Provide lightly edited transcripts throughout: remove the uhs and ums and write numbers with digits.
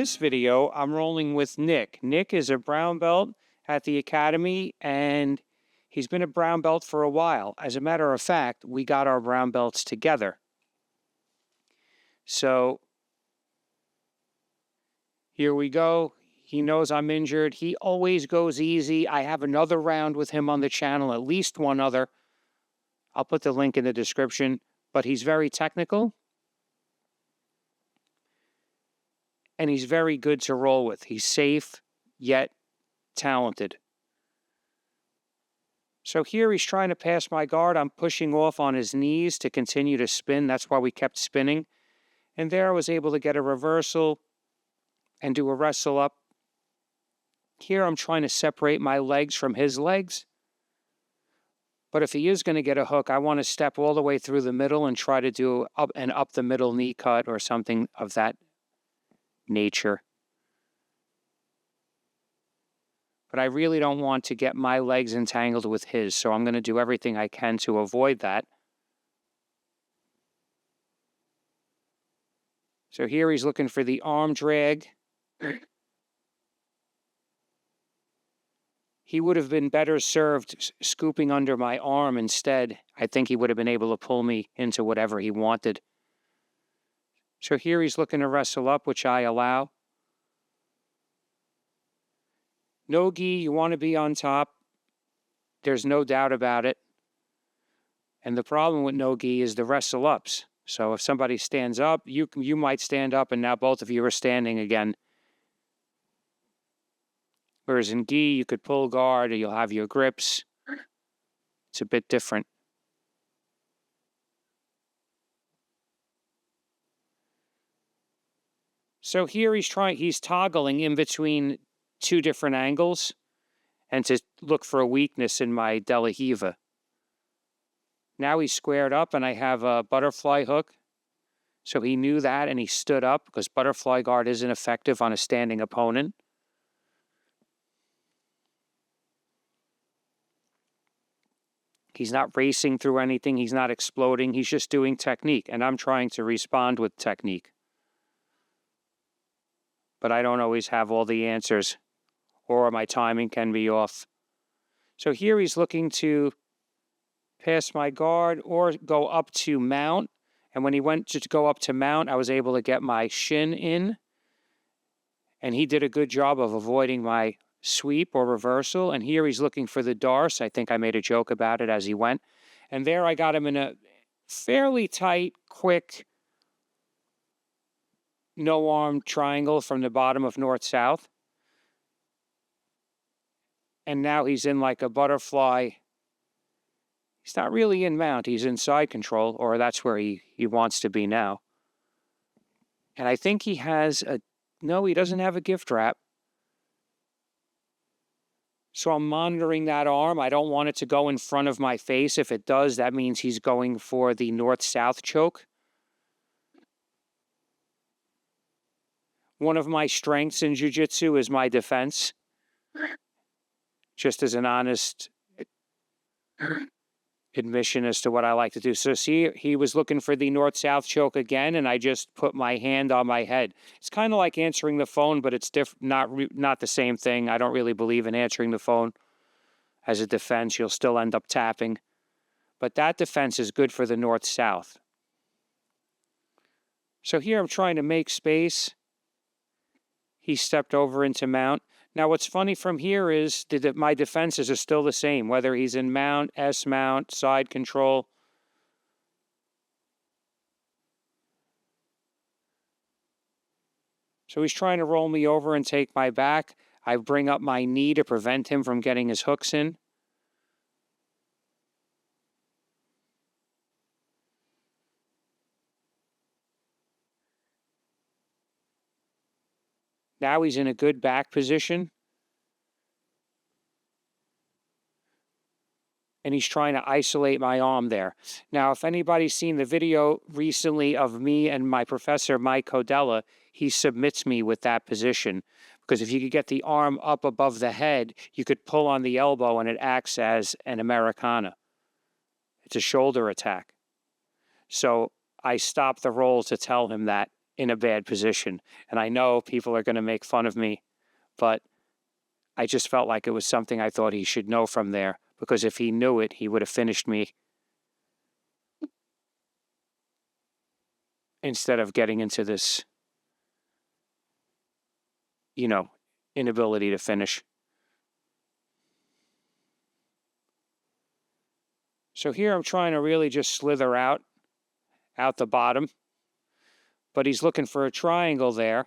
this video, I'm rolling with Nick. Nick is a brown belt at the academy, and he's been a brown belt for a while. As a matter of fact, we got our brown belts together. So here we go. He knows I'm injured. He always goes easy. I have another round with him on the channel, at least one other. I'll put the link in the description, but he's very technical. And he's very good to roll with. He's safe, yet talented. So here he's trying to pass my guard. I'm pushing off on his knees to continue to spin. That's why we kept spinning. And there I was able to get a reversal and do a wrestle up. Here I'm trying to separate my legs from his legs. But if he is going to get a hook, I want to step all the way through the middle and try to do an up the middle knee cut or something of that nature. But I really don't want to get my legs entangled with his, so I'm going to do everything I can to avoid that. So here he's looking for the arm drag. He would have been better served scooping under my arm instead. I think he would have been able to pull me into whatever he wanted. So here he's looking to wrestle up, which I allow. No gi, you want to be on top. There's no doubt about it. And the problem with no gi is the wrestle ups. So if somebody stands up, you might stand up and now both of you are standing again. Whereas in gi, you could pull guard or you'll have your grips. It's a bit different. So here he's toggling in between two different angles and to look for a weakness in my De La Hiva. Now he's squared up and I have a butterfly hook. So he knew that and he stood up because butterfly guard isn't effective on a standing opponent. He's not racing through anything. He's not exploding. He's just doing technique. And I'm trying to respond with technique. But I don't always have all the answers, or my timing can be off. So here he's looking to pass my guard or go up to mount. And when he went to go up to mount, I was able to get my shin in. And he did a good job of avoiding my sweep or reversal. And here he's looking for the darce. I think I made a joke about it as he went. And there I got him in a fairly tight, quick, no-arm triangle from the bottom of north-south. And now he's in like a butterfly. He's not really in mount. He's in side control, or that's where he wants to be now. And I think he has a... No, he doesn't have a gift wrap. So I'm monitoring that arm. I don't want it to go in front of my face. If it does, that means he's going for the north-south choke. One of my strengths in jiu-jitsu is my defense. Just as an honest admission as to what I like to do. So see, he was looking for the north-south choke again, and I just put my hand on my head. It's kind of like answering the phone, but it's not the same thing. I don't really believe in answering the phone as a defense. You'll still end up tapping. But that defense is good for the north-south. So here I'm trying to make space. He stepped over into mount. Now what's funny from here is that my defenses are still the same, whether he's in mount, S mount, side control. So he's trying to roll me over and take my back. I bring up my knee to prevent him from getting his hooks in. Now he's in a good back position. And he's trying to isolate my arm there. Now, if anybody's seen the video recently of me and my professor, Mike Codella, he submits me with that position. Because if you could get the arm up above the head, you could pull on the elbow and it acts as an Americana. It's a shoulder attack. So I stopped the roll to tell him that in a bad position. And I know people are going to make fun of me, but I just felt like it was something I thought he should know from there, because if he knew it, he would have finished me instead of getting into this, inability to finish. So here I'm trying to really just slither out the bottom, but he's looking for a triangle there.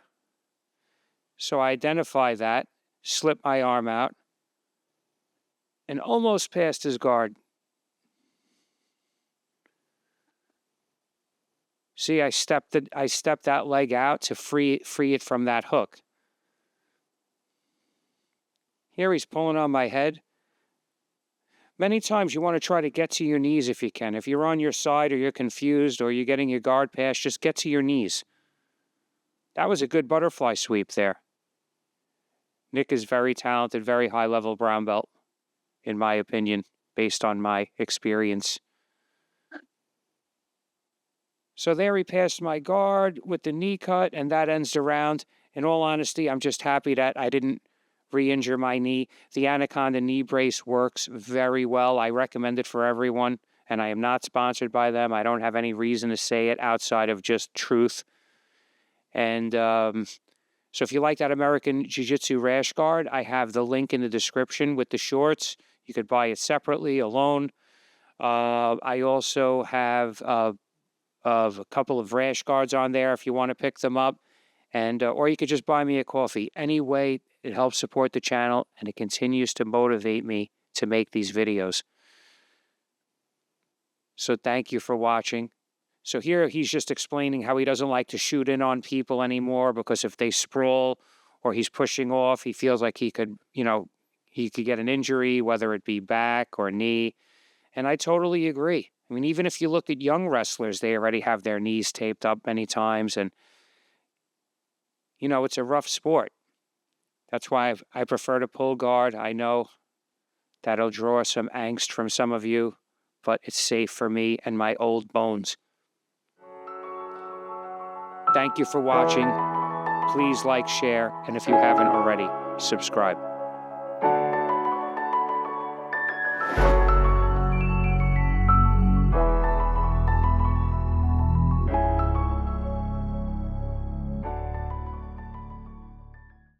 So I identify that, slip my arm out, and almost past his guard. See, I stepped that leg out to free it from that hook. Here he's pulling on my head. Many times you want to try to get to your knees if you can. If you're on your side or you're confused or you're getting your guard passed, just get to your knees. That was a good butterfly sweep there. Nick is very talented, very high-level brown belt, in my opinion, based on my experience. So there he passed my guard with the knee cut, and that ends the round. In all honesty, I'm just happy that I didn't re-injure my knee. The Anaconda knee brace works very well. I recommend it for everyone, and I am not sponsored by them. I don't have any reason to say it outside of just truth. And so if you like that American Jiu-Jitsu rash guard, I have the link in the description with the shorts. You could buy it separately, alone. I also have a couple of rash guards on there if you want to pick them up. And or you could just buy me a coffee. Anyway, it helps support the channel, and it continues to motivate me to make these videos. So thank you for watching. So here he's just explaining how he doesn't like to shoot in on people anymore, because if they sprawl or he's pushing off, he feels like he could get an injury, whether it be back or knee. And I totally agree. I mean, even if you look at young wrestlers, they already have their knees taped up many times, and it's a rough sport. That's why I prefer to pull guard. I know that'll draw some angst from some of you, but it's safe for me and my old bones. Thank you for watching. Please like, share, and if you haven't already, subscribe.